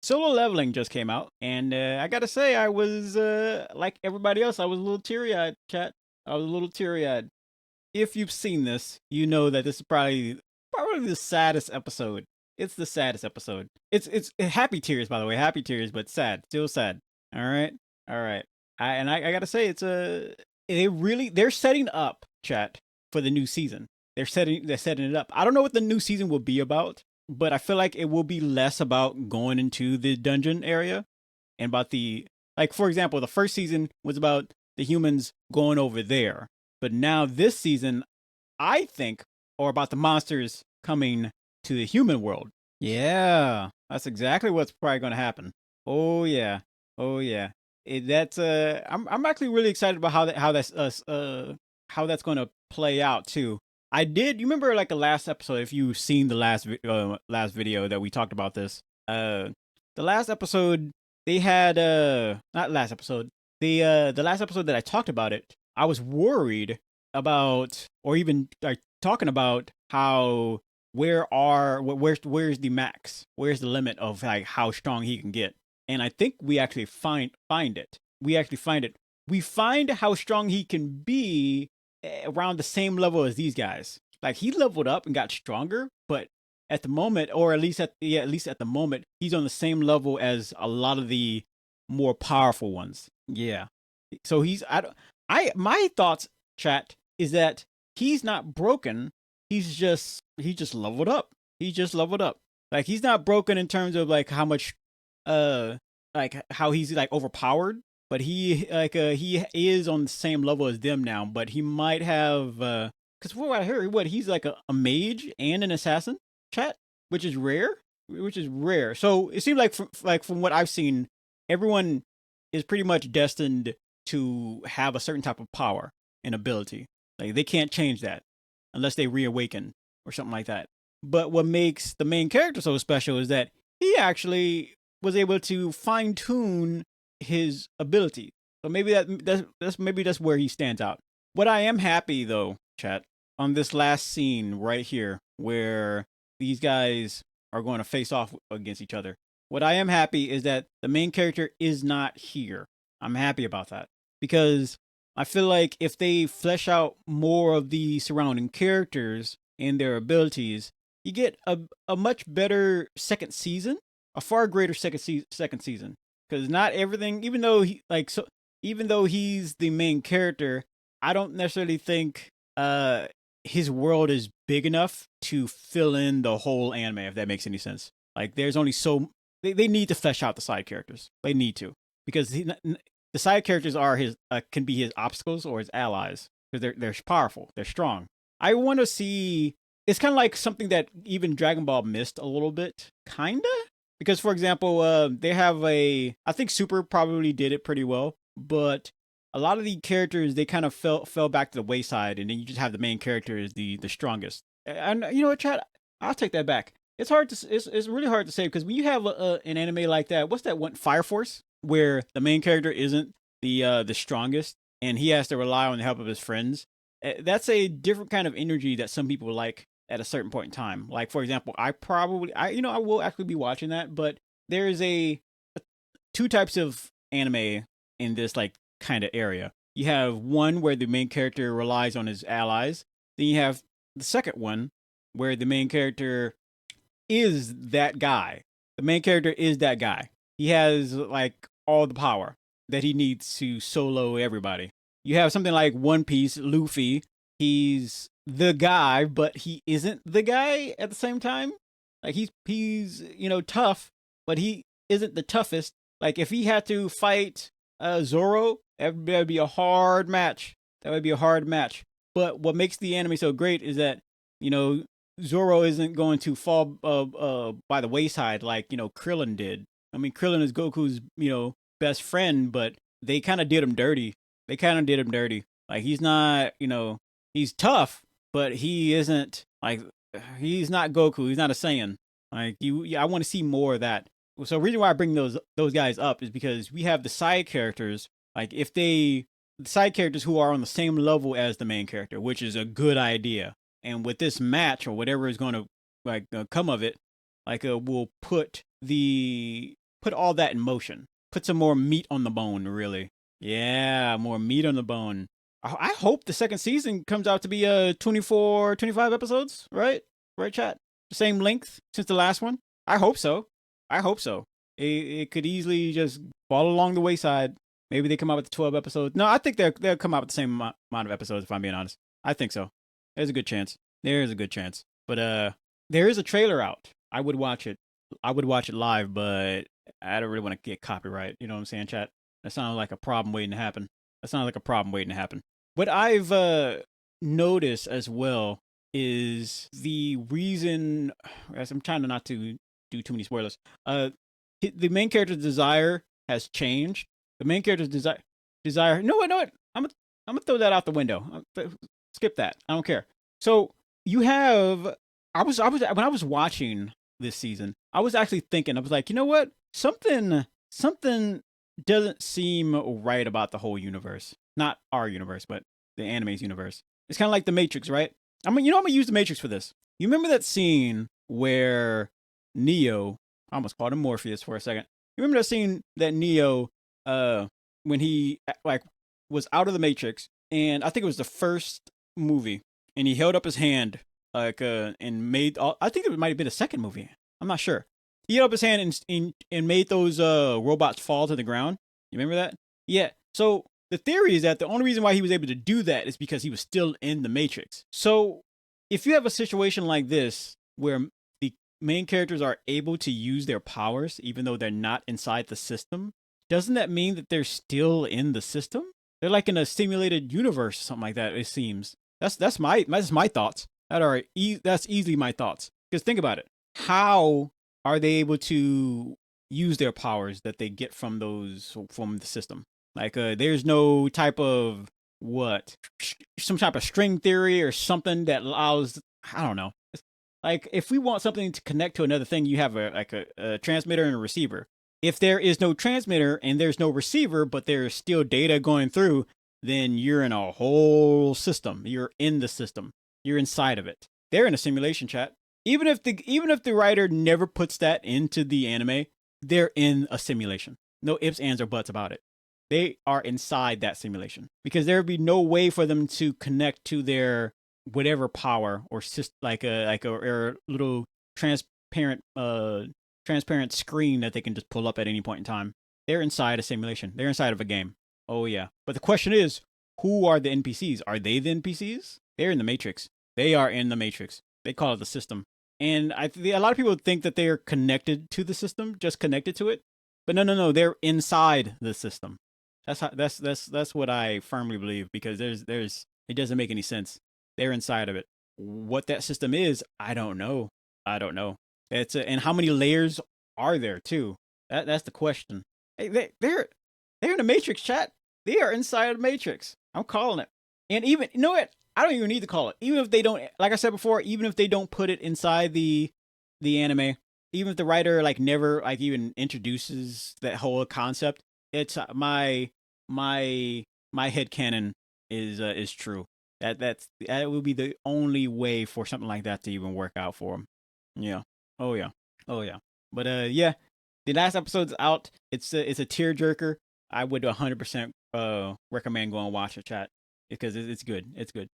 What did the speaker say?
Solo Leveling just came out, and I gotta say, I was like everybody else. I was a little teary-eyed, chat. I was a little teary-eyed. If you've seen this, you know that this is probably the saddest episode. It's the saddest episode. It's happy tears, by the way, happy tears, but sad, still sad. All right, all right. I gotta say, they're setting up, chat, for the new season. They're setting it up. I don't know what the new season will be about, but I feel like it will be less about going into the dungeon area and about for example, the first season was about the humans going over there. But now this season, I think, are about the monsters coming to the human world. Yeah, that's exactly what's probably going to happen. Oh yeah, oh yeah. I'm actually really excited about how that's going to play out too. I did. You remember like the last episode? If you've seen the last video that we talked about this, uh, the last episode they had not last episode the last episode that I talked about it. I was worried about, or even like talking about how where's the max, where's the limit of like how strong he can get, and I think we actually find it. We actually find it. We find how strong he can be around the same level as these guys. Like he leveled up and got stronger, but at the moment, or at least at the moment, he's on the same level as a lot of the more powerful ones. Yeah. So he's I my thoughts, chat, is that he's not broken. He just leveled up. He just leveled up. Like he's not broken in terms of like how much like how he's like overpowered, but he is on the same level as them now, but he might have because what I heard, he's like a mage and an assassin, chat, which is rare, which is rare. So it seems like from what I've seen, everyone is pretty much destined to have a certain type of power and ability. Like they can't change that unless they reawaken or something like that. But what makes the main character so special is that he actually was able to fine tune his ability. So maybe that's where he stands out. What I am happy though, chat, on this last scene right here where these guys are going to face off against each other. What I am happy is that the main character is not here. I'm happy about that because I feel like if they flesh out more of the surrounding characters and their abilities, you get a much better second season, a far greater second season. Because not everything, even though he's the main character, I don't necessarily think his world is big enough to fill in the whole anime. If that makes any sense, like there's only they need to flesh out the side characters. They need to because the side characters are his can be his obstacles or his allies because they're powerful, they're strong. I want to see. It's kind of like something that even Dragon Ball missed a little bit, kinda. Because for example, they have I think Super probably did it pretty well, but a lot of the characters they kind of fell back to the wayside, and then you just have the main character is the strongest. And you know what, Chad? I'll take that back. It's really hard to say because when you have an anime like that, what's that one, Fire Force, where the main character isn't the strongest and he has to rely on the help of his friends. That's a different kind of energy that some people like at a certain point in time. Like for example, I will actually be watching that, but there is two types of anime in this like kind of area. You have one where the main character relies on his allies. Then you have the second one where the main character is that guy. The main character is that guy. He has like all the power that he needs to solo everybody. You have something like One Piece, Luffy. He's the guy, but he isn't the guy at the same time. Like he's tough, but he isn't the toughest. Like if he had to fight Zoro, that would be a hard match. That would be a hard match. But what makes the anime so great is that you know Zoro isn't going to fall by the wayside like Krillin did. I mean, Krillin is Goku's best friend, but they kind of did him dirty. They kind of did him dirty. Like he's not, he's tough, but he isn't like he's not Goku. He's not a Saiyan. Like I want to see more of that. So the reason why I bring those guys up is because we have the side characters. Like if the side characters who are on the same level as the main character, which is a good idea. And with this match or whatever is going to come of it, like we'll put put all that in motion. Put some more meat on the bone, really. Yeah, more meat on the bone. I hope the second season comes out to be 24, 25 episodes, right? Right, chat? The same length since the last one? I hope so. I hope so. It could easily just fall along the wayside. Maybe they come out with 12 episodes. No, I think they'll come out with the same amount of episodes, if I'm being honest. I think so. There's a good chance. There is a good chance. But there is a trailer out. I would watch it. I would watch it live, but I don't really want to get copyright. You know what I'm saying, chat? That sounds like a problem waiting to happen. That sounds like a problem waiting to happen. What I've noticed as well is the reason. As I'm trying to not to do too many spoilers. The main character's desire has changed. The main character's desire. No, what? No, what? I'm gonna throw that out the window. Skip that. I don't care. So you have. I was when I was watching this season, I was actually thinking. I was like, you know what? Something doesn't seem right about the whole universe. Not our universe, but the anime's universe. It's kind of like the Matrix, right? I'm gonna use the Matrix for this. You remember that scene where Neo, I almost called him Morpheus for a second. You remember that scene that Neo, when he like was out of the Matrix, and I think it was the first movie, and he held up his hand and made. I think it might have been a second movie. I'm not sure. He held up his hand and made those robots fall to the ground. You remember that? Yeah. So the theory is that the only reason why he was able to do that is because he was still in the Matrix. So if you have a situation like this where the main characters are able to use their powers even though they're not inside the system, doesn't that mean that they're still in the system? They're like in a simulated universe or something like that, it seems. That's my thoughts. That's easily my thoughts. Because think about it. How are they able to use their powers that they get from the system? Like there's no type of some type of string theory or something that allows, I don't know. Like if we want something to connect to another thing, you have a transmitter and a receiver. If there is no transmitter and there's no receiver, but there's still data going through, then you're in a whole system. You're in the system. You're inside of it. They're in a simulation, chat. Even if the writer never puts that into the anime, they're in a simulation. No ifs, ands, or buts about it. They are inside that simulation because there would be no way for them to connect to their whatever power or like a little transparent screen that they can just pull up at any point in time. They're inside a simulation. They're inside of a game. Oh yeah. But the question is, who are the NPCs? Are they the NPCs? They're in the Matrix. They are in the Matrix. They call it the system. And a lot of people think that they're connected to the system, just connected to it. But no, they're inside the system. That's what I firmly believe because it doesn't make any sense. They're inside of it. What that system is, I don't know. And how many layers are there too? That's the question. Hey, they're in the Matrix, chat. They are inside the Matrix. I'm calling it. And even you know what? I don't even need to call it. Even if they don't, like I said before, even if they don't put it inside the anime, even if the writer like never like even introduces that whole concept, it's my headcanon is true. That would be the only way for something like that to even work out for them. Yeah. Oh yeah. Oh yeah. But yeah, the last episode's out. It's a tearjerker. I would 100% recommend going and watch it, chat, because it's good. It's good.